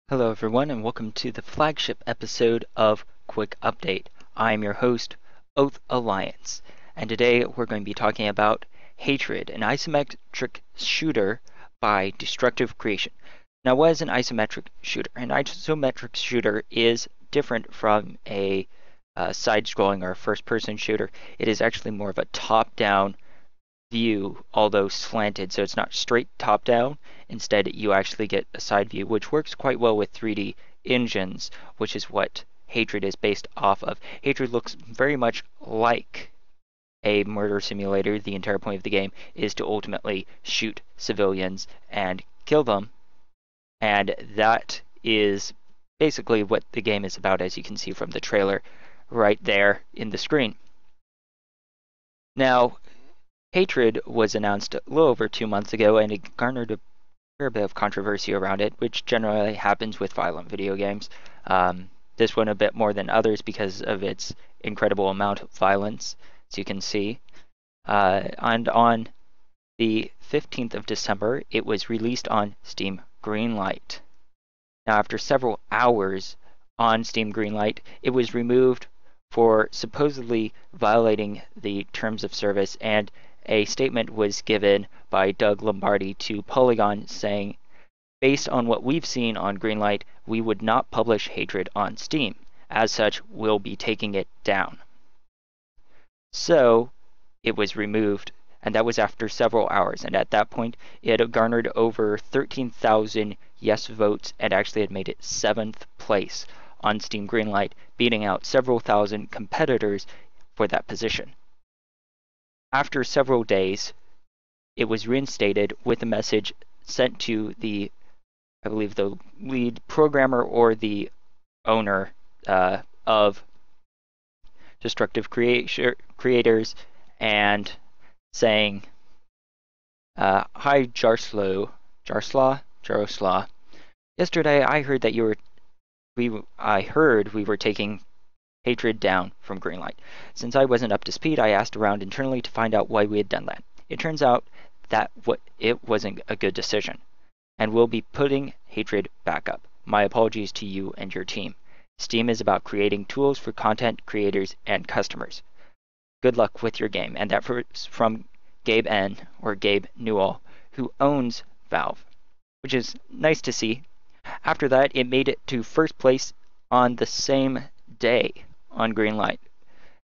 Hello everyone and welcome to the flagship episode of Quick Update. I am your host, Oath Alliance, and today we're going to be talking about Hatred, an isometric shooter by Destructive Creation. Now, what is an isometric shooter? An isometric shooter is different from a side-scrolling or first-person shooter. It is actually more of a top-down view, although slanted, so it's not straight top down. Instead, you actually get a side view, which works quite well with 3D engines, which is what Hatred is based off of. Hatred looks very much like a murder simulator. The entire point of the game is to ultimately shoot civilians and kill them, and that is basically what the game is about, as you can see from the trailer right there in the screen. Now, Hatred was announced a little over 2 months ago, and it garnered a fair bit of controversy around it, which generally happens with violent video games. This one a bit more than others because of its incredible amount of violence, as you can see. And on the 15th of December, it was released on Steam Greenlight. Now, after several hours on Steam Greenlight, it was removed for supposedly violating the terms of service, and a statement was given by Doug Lombardi to Polygon saying, based on what we've seen on Greenlight, we would not publish Hatred on Steam. As such, we'll be taking it down. So it was removed, and that was after several hours. And at that point, it had garnered over 13,000 yes votes and actually had made it 7th place on Steam Greenlight, beating out several thousand competitors for that position. After several days, it was reinstated with a message sent to the, I believe, the lead programmer or the owner of Destructive Creators, and saying, "Hi Jaroslaw. Yesterday I heard that we were taking Hatred down from Greenlight. Since I wasn't up to speed, I asked around internally to find out why we had done that. It turns out that it wasn't a good decision, and we'll be putting Hatred back up. My apologies to you and your team. Steam is about creating tools for content creators and customers. Good luck with your game." And that was from Gabe N, or Gabe Newell, who owns Valve, which is nice to see. After that, it made it to first place on the same day on Greenlight.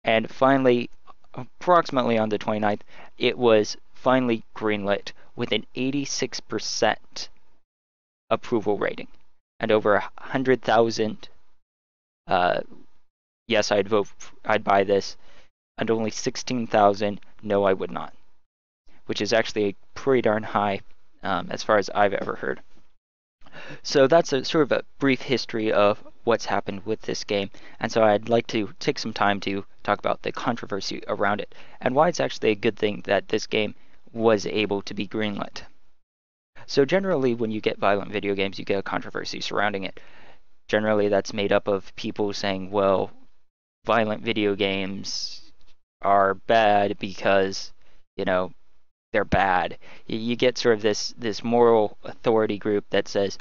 And finally, approximately on the 29th, it was finally greenlit with an 86% approval rating and over 100,000 yes, I'd buy this, and only 16,000 no, I would not, which is actually pretty darn high as far as I've ever heard. So that's a sort of a brief history of what's happened with this game, and so I'd like to take some time to talk about the controversy around it and why it's actually a good thing that this game was able to be greenlit. So generally, when you get violent video games, you get a controversy surrounding it. Generally, that's made up of people saying, well, violent video games are bad because, they're bad. You get sort of this moral authority group that says,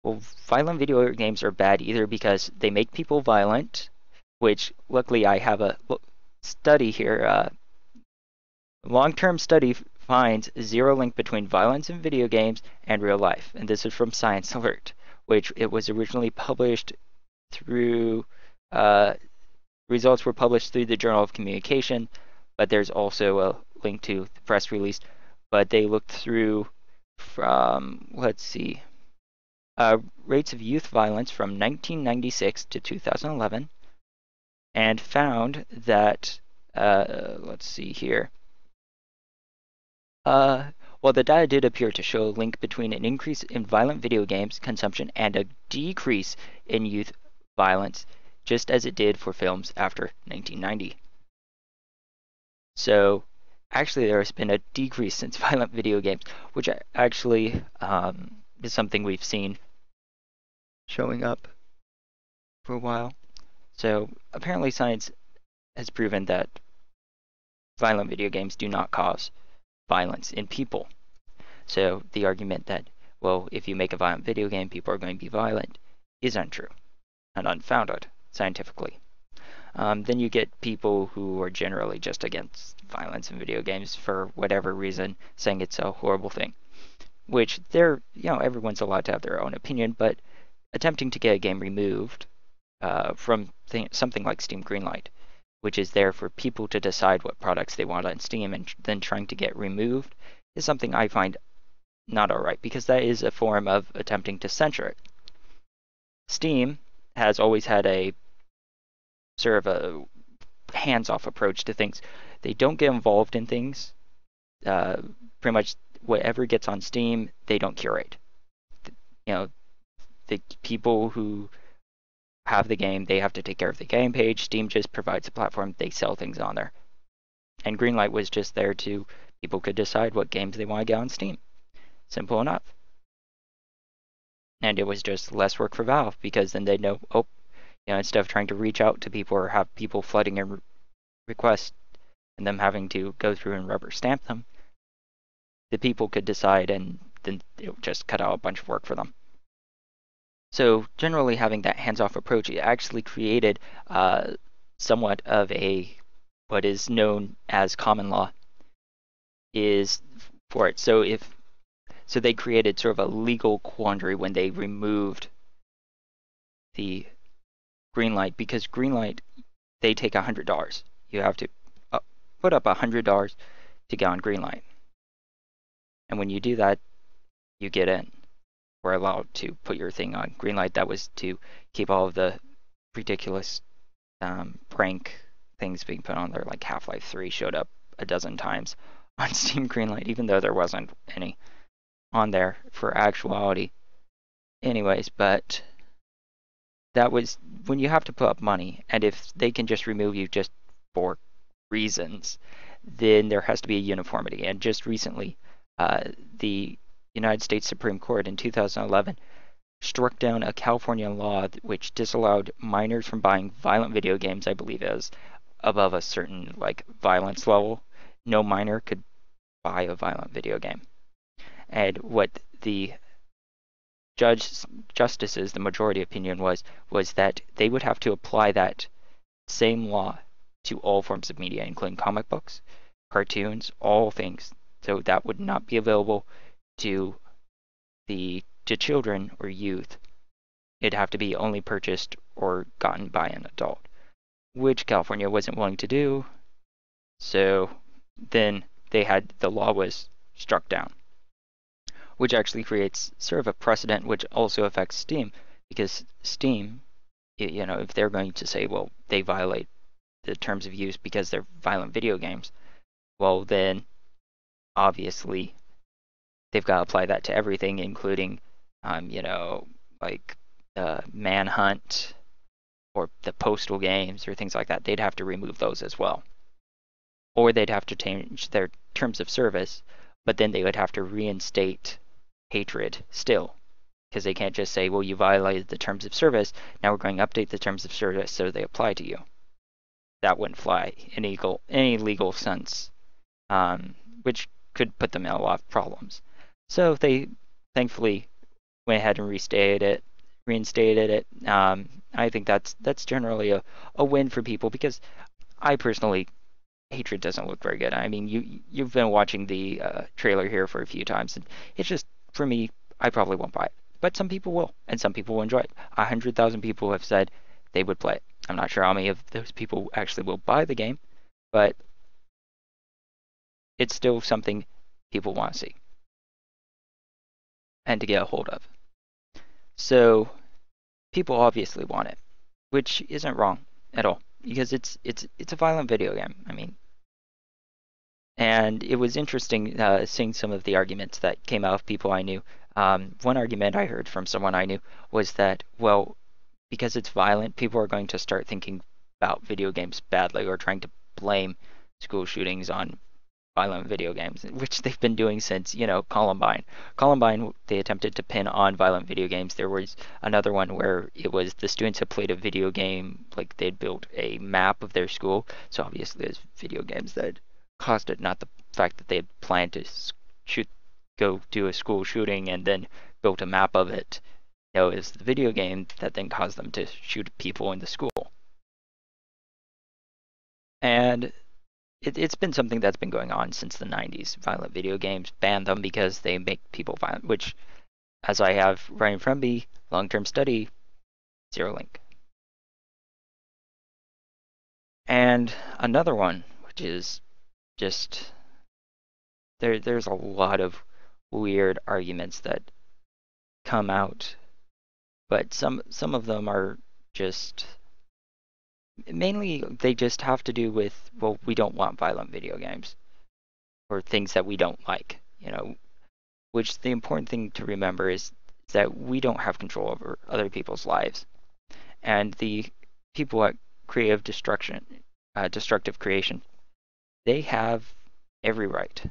well, violent video games are bad either because they make people violent, which luckily I have a study here. Long-term study finds zero link between violence in video games and real life. And this is from Science Alert, which it was originally published through, results were published through the Journal of Communication, but there's also a link to the press release. But they looked through from, let's see, rates of youth violence from 1996 to 2011, and found that, let's see here, well, the data did appear to show a link between an increase in violent video games consumption and a decrease in youth violence, just as it did for films after 1990. So, actually, there has been a decrease since violent video games, which actually is something we've seen showing up for a while. So, apparently, science has proven that violent video games do not cause violence in people. So the argument that, well, if you make a violent video game, people are going to be violent, is untrue and unfounded scientifically. Then you get people who are generally just against violence in video games for whatever reason, saying it's a horrible thing. Which everyone's allowed to have their own opinion, but attempting to get a game removed from something like Steam Greenlight, which is there for people to decide what products they want on Steam and then trying to get removed, is something I find not alright, because that is a form of attempting to censor it. Steam has always had a sort of a hands-off approach to things. They don't get involved in things. Pretty much whatever gets on Steam, they don't curate. The people who have the game, they have to take care of the game page. Steam just provides a platform. They sell things on there. And Greenlight was just there to people could decide what games they want to get on Steam. Simple enough. And it was just less work for Valve, because then they know, instead of trying to reach out to people or have people flooding in requests and them having to go through and rubber stamp them, the people could decide, and then it would just cut out a bunch of work for them. So generally having that hands-off approach, it actually created somewhat of what is known as common law is for it. So they created sort of a legal quandary when they removed the Greenlight, because Greenlight, they take $100. You have to put up $100 to get on Greenlight. And when you do that, you get in. We're allowed to put your thing on Greenlight. That was to keep all of the ridiculous prank things being put on there, like Half-Life 3 showed up a dozen times on Steam Greenlight, even though there wasn't any on there for actuality. Anyways, but that was when you have to put up money, and if they can just remove you just for reasons, then there has to be a uniformity. And just recently, the United States Supreme Court in 2011 struck down a California law which disallowed minors from buying violent video games. I believe as above a certain violence level, no minor could buy a violent video game. And what the justices, the majority opinion was that they would have to apply that same law to all forms of media, including comic books, cartoons, all things. So that would not be available to children or youth. It'd have to be only purchased or gotten by an adult, which California wasn't willing to do. So then the law was struck down, which actually creates sort of a precedent, which also affects Steam, because Steam, if they're going to say, well, they violate the terms of use because they're violent video games, well, then obviously they've got to apply that to everything, including, Manhunt or the Postal games or things like that. They'd have to remove those as well. Or they'd have to change their terms of service, but then they would have to reinstate hatred still, because they can't just say, well, you violated the terms of service, now we're going to update the terms of service so they apply to you. That wouldn't fly in any legal sense, which could put them in a lot of problems. So they thankfully went ahead and reinstated it. I think that's generally a win for people, because I personally, hatred doesn't look very good. I mean, you've been watching the trailer here for a few times, and it's just, for me, I probably won't buy it. But some people will, and some people will enjoy it. 100,000 people have said they would play it. I'm not sure how many of those people actually will buy the game, but it's still something people want to see and to get a hold of. So people obviously want it, which isn't wrong at all, because it's a violent video game. I mean, and it was interesting seeing some of the arguments that came out of people I knew. One argument I heard from someone I knew was that, well, because it's violent, people are going to start thinking about video games badly, or trying to blame school shootings on violent video games, which they've been doing since, Columbine. Columbine, they attempted to pin on violent video games. There was another one where it was the students had played a video game, like they'd built a map of their school. So obviously there's video games that caused it, not the fact that they had planned to go do a school shooting and then built a map of it. No, it's the video game that then caused them to shoot people in the school. And it's been something that's been going on since the 90s. Violent video games ban them because they make people violent, which, as I have right in front of me, long-term study, zero link. And another one, which is just there's a lot of weird arguments that come out, but some of them are just mainly they just have to do with, well, we don't want violent video games or things that we don't like, which the important thing to remember is that we don't have control over other people's lives. And the people at creative destructive creation, they have every right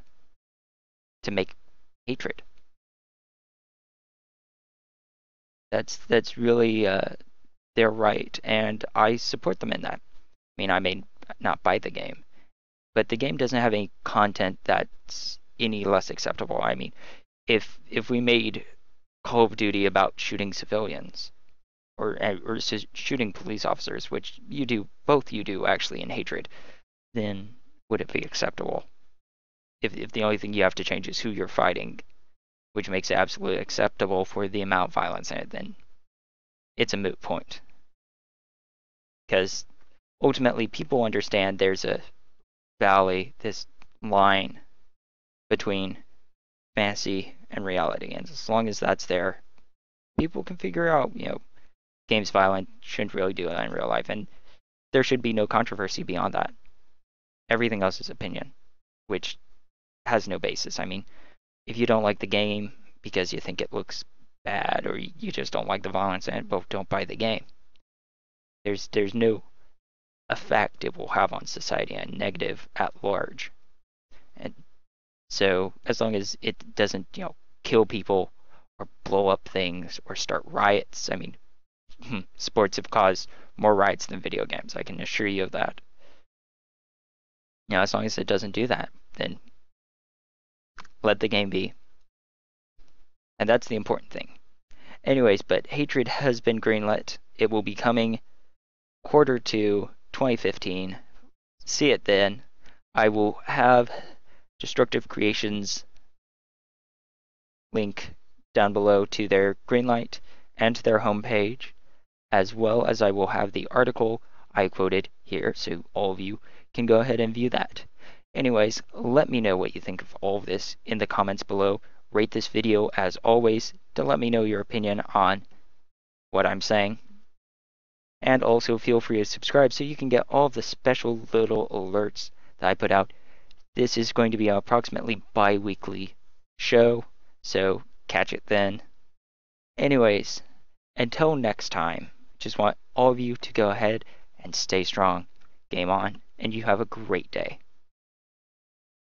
to make hatred. That's really their right, and I support them in that. I mean, I may not buy the game, but the game doesn't have any content that's any less acceptable. I mean, if we made Call of Duty about shooting civilians or shooting police officers, which both you do actually in hatred, then would it be acceptable? If the only thing you have to change is who you're fighting, which makes it absolutely acceptable for the amount of violence in it, then it's a moot point. Because ultimately, people understand there's a valley, this line between fantasy and reality, and as long as that's there, people can figure out, games violent, shouldn't really do that in real life, and there should be no controversy beyond that. Everything else is opinion, which has no basis. I mean, if you don't like the game because you think it looks bad or you just don't like the violence in it, well, don't buy the game. There's no effect it will have on society and negative at large. And so as long as it doesn't, kill people or blow up things or start riots, I mean, sports have caused more riots than video games, I can assure you of that. As long as it doesn't do that, then let the game be. And that's the important thing. Anyways, but Hatred has been greenlit. It will be coming Q2 2015. See it then. I will have Destructive Creations link down below to their Greenlight and to their homepage, as well as I will have the article I quoted here, so all of you can go ahead and view that. Anyways, let me know what you think of all of this in the comments below. Rate this video as always to let me know your opinion on what I'm saying. And also feel free to subscribe so you can get all of the special little alerts that I put out. This is going to be an approximately bi-weekly show, so catch it then. Anyways, until next time, just want all of you to go ahead and stay strong. Game on, and you have a great day.